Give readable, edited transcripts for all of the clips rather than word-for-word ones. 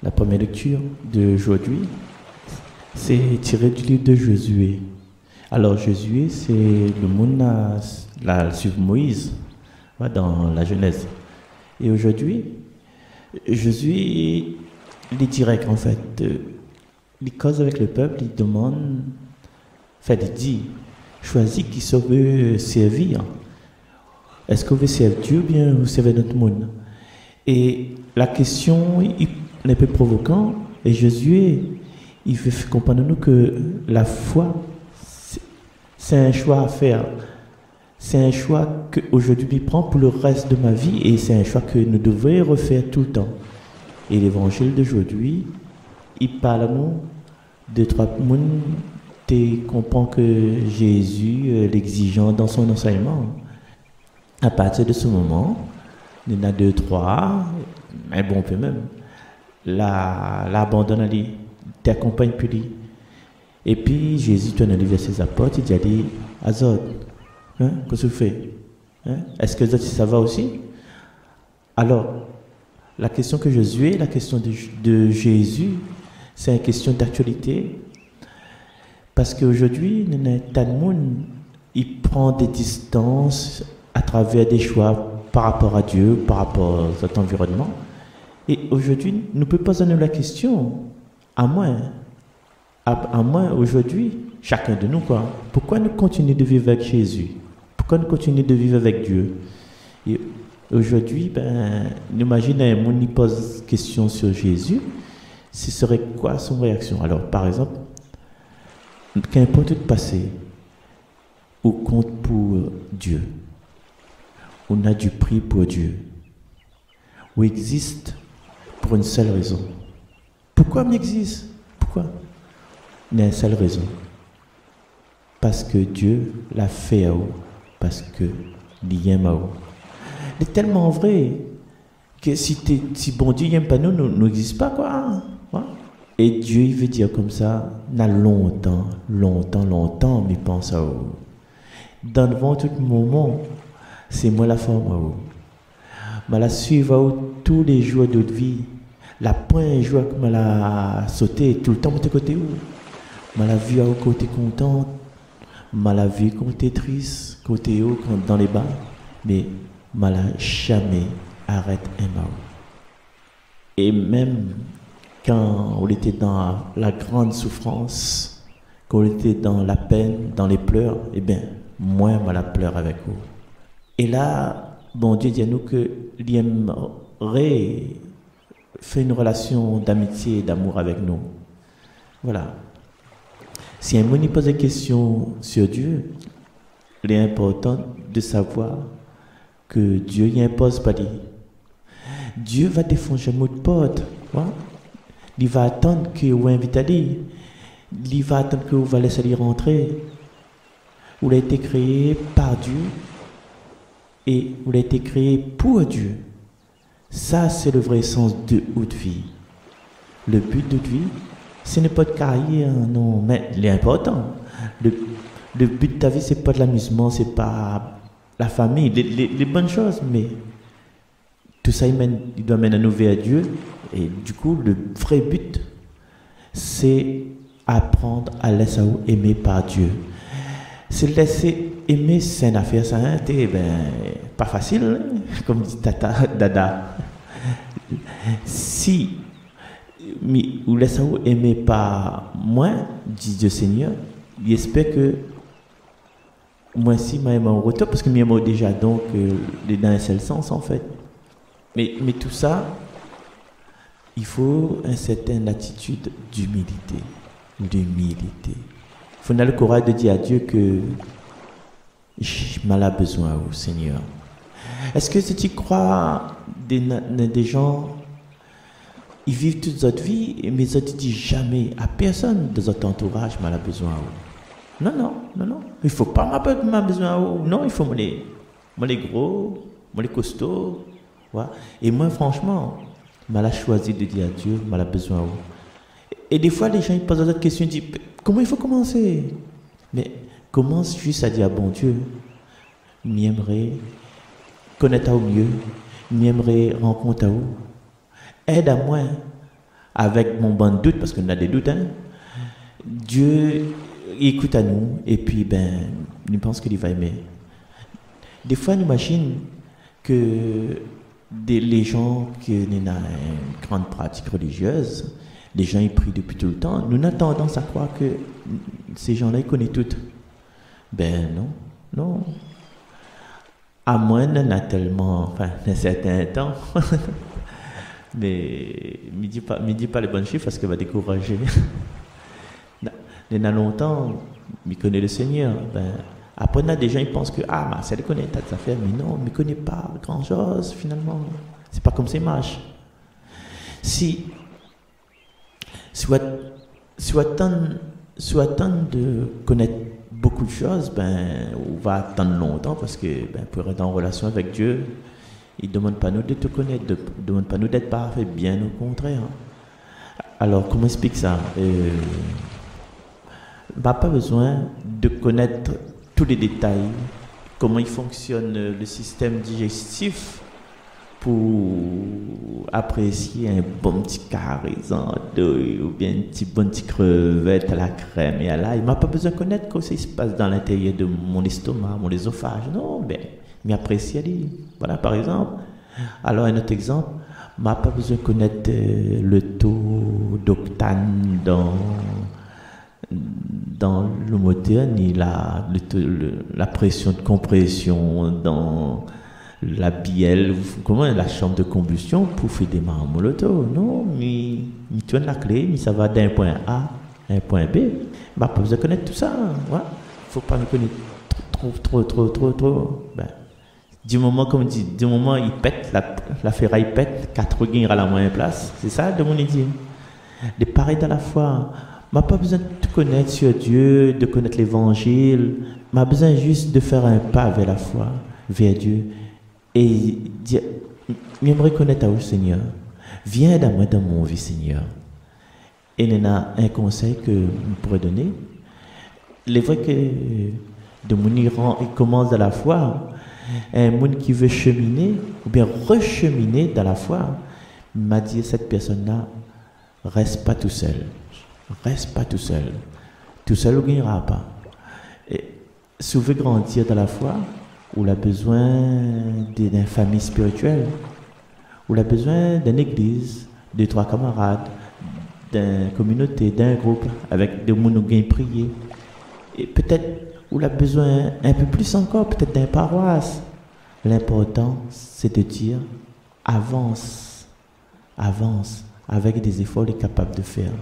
La première lecture d'aujourd'hui, c'est tiré du livre de Josué. Alors Josué, c'est le monde là, sur Moïse, dans la Genèse. Et aujourd'hui, Josué, il est direct en fait. Il cause avec le peuple, il demande, enfin il dit, choisis qui se veut servir. Est-ce que vous servez Dieu ou bien vous servez notre monde? Et la question est un peu provocante. Et Josué, il fait comprendre nous que la foi, c'est un choix à faire. C'est un choix qu'aujourd'hui je prends pour le reste de ma vie et c'est un choix que nous devrions refaire tout le temps. Et l'évangile d'aujourd'hui, il parle à nous de trois personnes qui comprennent que Jésus l'exigeant dans son enseignement. À partir de ce moment, il y en a deux, trois, mais bon, peut même, l'abandonne à lui, t'accompagne plus lui. Et puis Jésus tourne vers ses apôtres, il dit Azot, qu'est-ce que tu fais? Est-ce que ça va aussi? Alors, la question que Josué, la question de Jésus, c'est une question d'actualité. Parce qu'aujourd'hui, tant de monde, il prend des distances à travers des choix par rapport à Dieu, par rapport à cet environnement. Et aujourd'hui, nous ne pouvons pas donner la question, à moins aujourd'hui, chacun de nous, pourquoi nous continuons de vivre avec Jésus? Pourquoi nous continuons de vivre avec Dieu? Et aujourd'hui, nous imaginons un monde qui pose question sur Jésus, ce serait quoi son réaction? Alors, par exemple, qu'importe le passé, ou compte pour Dieu, on a du prix pour Dieu, ou existe pour une seule raison. Pourquoi on existe? Pourquoi? Il y a une seule raison. Parce que Dieu l'a fait à vous, parce qu'il aime à vous. C'est tellement vrai que si bon Dieu n'aime pas nous n'existe pas, quoi. Et Dieu, il veut dire comme ça, n'a longtemps, mais pense à vous. Dans tout moment, c'est moi la forme à vous. Je la suivre à vous tous les jours de votre vie. La point joie que je la sauté tout le temps de côté où. Je la vu à vous côté content, je la vu côté triste, côté haut, dans les bas. Mais je la jamais arrête un mot. Et même quand on était dans la grande souffrance, quand on était dans la peine, dans les pleurs, eh bien, moi, je la pleure avec vous. Et là, bon Dieu dit à nous qu'il aimerait faire une relation d'amitié et d'amour avec nous. Voilà. Si un monde pose des questions sur Dieu, il est important de savoir que Dieu n'impose pas. Dieu va défoncer un mot de porte. Il va attendre que vous invitez à lui. Il va attendre que vous va laisser lui rentrer. Vous avez été créé par Dieu et vous avez été créé pour Dieu. Ça, c'est le vrai sens de votre vie. Le but de votre vie, ce n'est pas de carrière, non, mais il est important. Le but de ta vie, ce n'est pas de l'amusement, ce n'est pas la famille, les bonnes choses, mais tout ça, il doit mener à nous vers Dieu. Et du coup, le vrai but, c'est apprendre à laisser aimer par Dieu. Se laisser aimer, c'est une affaire, ça, pas facile, comme dit Tata, Dada. Si vous laissez aimer par moi, dit Dieu Seigneur, j'espère que moi aussi, je m'aime en retour, parce que je m'aime déjà, donc, dans un seul sens, en fait. Mais tout ça, il faut une certaine attitude d'humilité. Il faut avoir le courage de dire à Dieu que j'ai besoin de vous, Seigneur. Est-ce que si tu crois des gens, ils vivent toute leur vie, mais ils ne disent jamais à personne de votre entourage, j'ai besoin de vous. Non. Il ne faut pas m'appeler besoin de vous. Non, il faut les gros, les costauds. Voilà. Et moi, franchement, j'ai choisi de dire à Dieu, j'ai besoin de vous. Et des fois, les gens ils posent d'autres questions, ils disent, comment il faut commencer? Mais commence juste à dire, bon Dieu, j'aimerais connaître au mieux, j'aimerais rencontrer à vous. Aide à moi avec mon bon doute, parce qu'on a des doutes, hein, Dieu écoute à nous, et puis, il pense qu'il va aimer. Des fois, on imagine que les gens qui ont une grande pratique religieuse, les gens ils prient depuis tout le temps, nous avons tendance à croire que ces gens-là, ils connaissent tout. Non. À moins d'en a tellement, enfin, un certain temps. Mais ne dis pas les bons chiffres parce qu'elle va décourager. Il y a longtemps, il connaît le Seigneur. Après, des gens ils pensent que ça les connaît, t'as des affaires, mais non, il ne connaît pas grand-chose finalement. C'est pas comme ça marche. Si attendre de connaître beaucoup de choses, on va attendre longtemps parce que pour être en relation avec Dieu, il ne demande pas nous de te connaître, il ne demande pas nous d'être parfait, bien au contraire. Alors, comment explique ça? Pas besoin de connaître tous les détails, comment il fonctionne le système digestif pour apprécier un bon petit carré-en ou bien une petite crevette à la crème et à l'ail. Il m'a pas besoin de connaître ce qui se passe dans l'intérieur de mon estomac, mon œsophage. Non, mais apprécier. Voilà, par exemple. Alors, un autre exemple, m'a pas besoin de connaître le taux d'octane dans le moteur, ni la pression de compression dans la bielle, comment la chambre de combustion pour faire démarrer un molotov. Non, mais tourne la clé, mais ça va d'un point A à un point B. Pas besoin de connaître tout ça. Il faut pas me connaître trop. Du moment, comme dit, du moment il pète, la ferraille pète, 4 gains à la moindre place. C'est ça, de mon idée. De pareil à la fois. M'a pas besoin de te connaître sur Dieu, de connaître l'évangile. M'a besoin juste de faire un pas vers la foi, vers Dieu. Et dire, j'aimerais connaître à vous, Seigneur. Viens à moi dans mon vie, Seigneur. Et il y a un conseil que je pourrais donner. Il est vrai que de mon Iran, il commence à la foi. Un monde qui veut cheminer, ou bien recheminer dans la foi, m'a dit, cette personne-là, reste pas tout seul. Reste pas tout seul. Tout seul, on ne gagnera pas. Et si vous voulez grandir dans la foi, on a besoin d'une famille spirituelle, on a besoin d'une église, de 3 camarades, d'une communauté, d'un groupe, avec des gens qui prier. Et peut-être on a besoin un peu plus encore, peut-être d'une paroisse. L'important, c'est de dire avance, avec des efforts qu'il est capable de faire.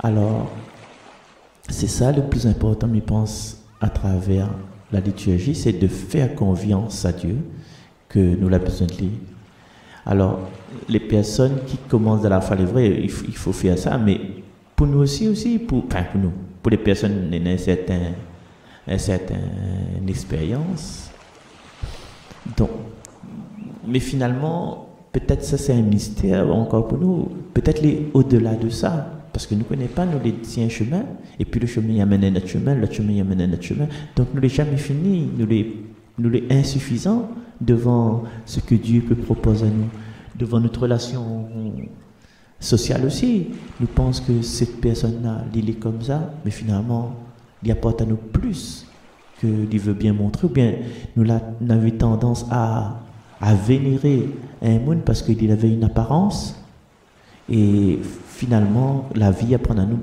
Alors, c'est ça le plus important, je pense, à travers la liturgie, c'est de faire confiance à Dieu que nous avons besoin de lui. Alors, les personnes qui commencent à la foi, c'est vrai, il faut faire ça, mais pour nous aussi pour les personnes qui ont une certaine expérience. Donc, mais finalement, peut-être ça c'est un mystère encore pour nous, peut-être au-delà de ça. Parce que nous ne connaissons pas, nous les tiens un chemin, et puis le chemin y amène à notre chemin, l'autre chemin y amène à notre chemin. Donc nous ne l'avons jamais fini, nous les insuffisants devant ce que Dieu peut proposer à nous, devant notre relation sociale aussi. Nous pensons que cette personne-là, il est comme ça, mais finalement, il apporte à nous plus qu'il veut bien montrer, ou bien nous avons tendance à vénérer un monde parce qu'il avait une apparence, et finalement, la vie apprend à nous,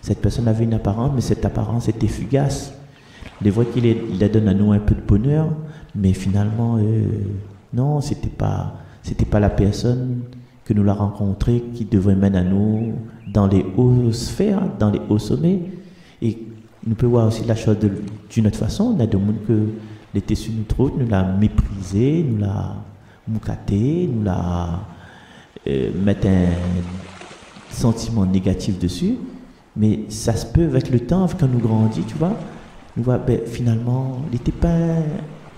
cette personne avait une apparence, mais cette apparence était fugace. Les voix qu'il donne à nous un peu de bonheur, mais finalement, non, c'était pas la personne que nous l'a rencontrée qui devrait mener à nous dans les hauts sphères, dans les hauts sommets. Et nous pouvons voir aussi la chose d'une autre façon. On a des gens que l'été sur notre route, nous l'a méprisé, nous l'a moucaté, nous l'a mettre un sentiment négatif dessus, mais ça se peut avec le temps, quand nous grandissons, tu vois, nous voyons, finalement, il n'était pas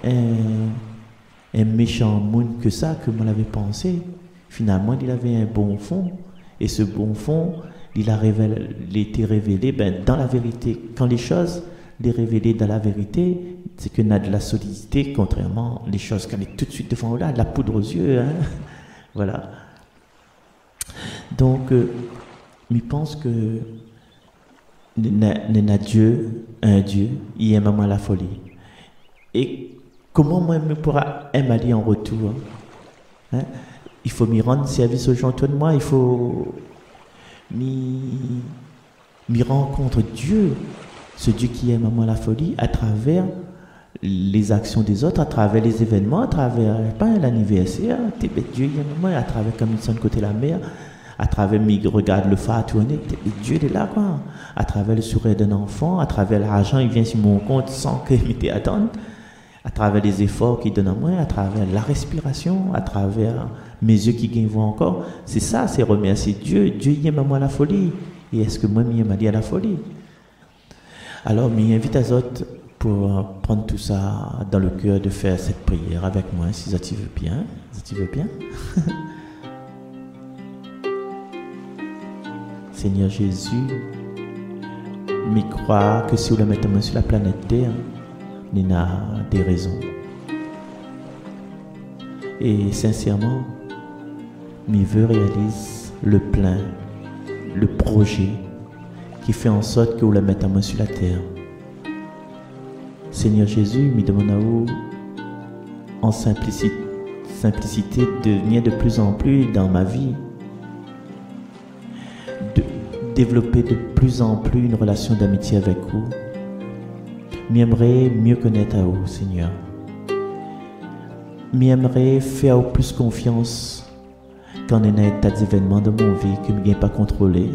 un méchant monde que ça, comme on l'avait pensé. Finalement, il avait un bon fond, et ce bon fond, il a été révélé dans la vérité. Quand les choses les révélées dans la vérité, c'est qu'on a de la solidité, contrairement les choses qu'on est tout de suite devant là, de la poudre aux yeux, hein. Voilà. Donc, je pense que un Dieu, il aime moi la folie. Et comment moi je pourrais aimer en retour? Hein? Il faut m'y rendre service aux gens autour de moi, il faut m'y rencontrer Dieu, ce Dieu qui aime moi la folie, à travers les actions des autres, à travers les événements, à travers l'anniversaire, Dieu aime moi, à travers comme ils sont de côté de la mer, à travers mes regarde le phare tourner, Dieu est là quoi, à travers le sourire d'un enfant, à travers l'argent, il vient sur mon compte sans que je m'y attende, à travers les efforts qu'il donne à moi, à travers la respiration, à travers mes yeux qui gagnent voix encore. C'est ça, c'est remercier Dieu. Dieu il aime à moi la folie. Et est-ce que moi, je m'aime à la folie? Alors, je m'invite à autres pour prendre tout ça dans le cœur de faire cette prière avec moi, si ça tu veux bien. Si tu veux bien. Seigneur Jésus, je crois que si vous le mettez sur la planète Terre, il y a des raisons. Et sincèrement, je veux réaliser le plan, le projet qui fait en sorte que vous le mettez sur la terre. Seigneur Jésus, je demande à vous, en simplicité, de venir de plus en plus dans ma vie, de développer de plus en plus une relation d'amitié avec vous. J'aimerais mieux connaître à vous, Seigneur. J'aimerais faire plus confiance quand il y a des événements de mon vie que je n'ai pas contrôlé.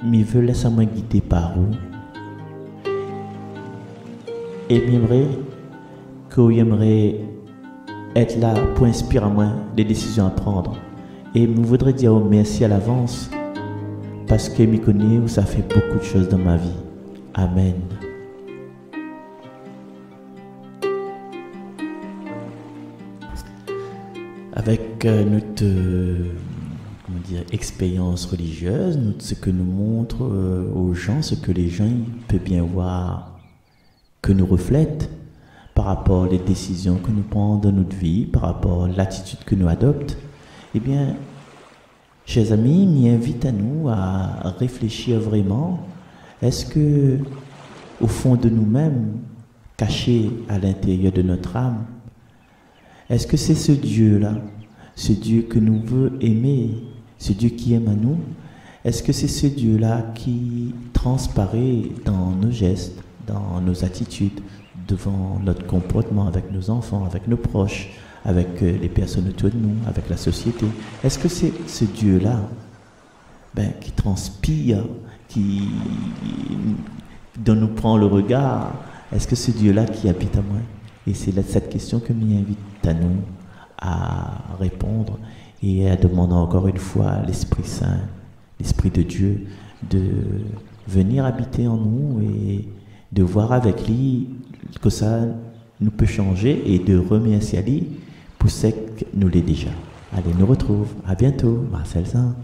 Je veux laisser moi guider par vous. Et j'aimerais que j'aimerais être là pour inspirer à moi les décisions à prendre. Et je voudrais dire merci à l'avance parce que je connais où ça fait beaucoup de choses dans ma vie. Amen. Avec notre expérience religieuse, ce que nous montre aux gens, ce que les gens peuvent bien voir, que nous reflète par rapport aux décisions que nous prenons dans notre vie, par rapport à l'attitude que nous adoptons, eh bien, chers amis, m'y invite à nous à réfléchir vraiment. Est-ce que, au fond de nous-mêmes, caché à l'intérieur de notre âme, est-ce que c'est ce Dieu-là, ce Dieu que nous voulons aimer, ce Dieu qui aime à nous? Est-ce que c'est ce Dieu-là qui transparaît dans nos gestes, dans nos attitudes, devant notre comportement avec nos enfants, avec nos proches, avec les personnes autour de nous, avec la société? Est-ce que c'est ce Dieu-là qui transpire, dont nous prend le regard? Est-ce que c'est Dieu-là qui habite à moi? Et c'est cette question que m'invite à nous à répondre et à demander encore une fois à l'Esprit Saint, l'Esprit de Dieu, de venir habiter en nous et de voir avec lui que ça nous peut changer et de remercier lui pour ce que nous l'est déjà. Allez, nous retrouve. À bientôt. Marcel Saint.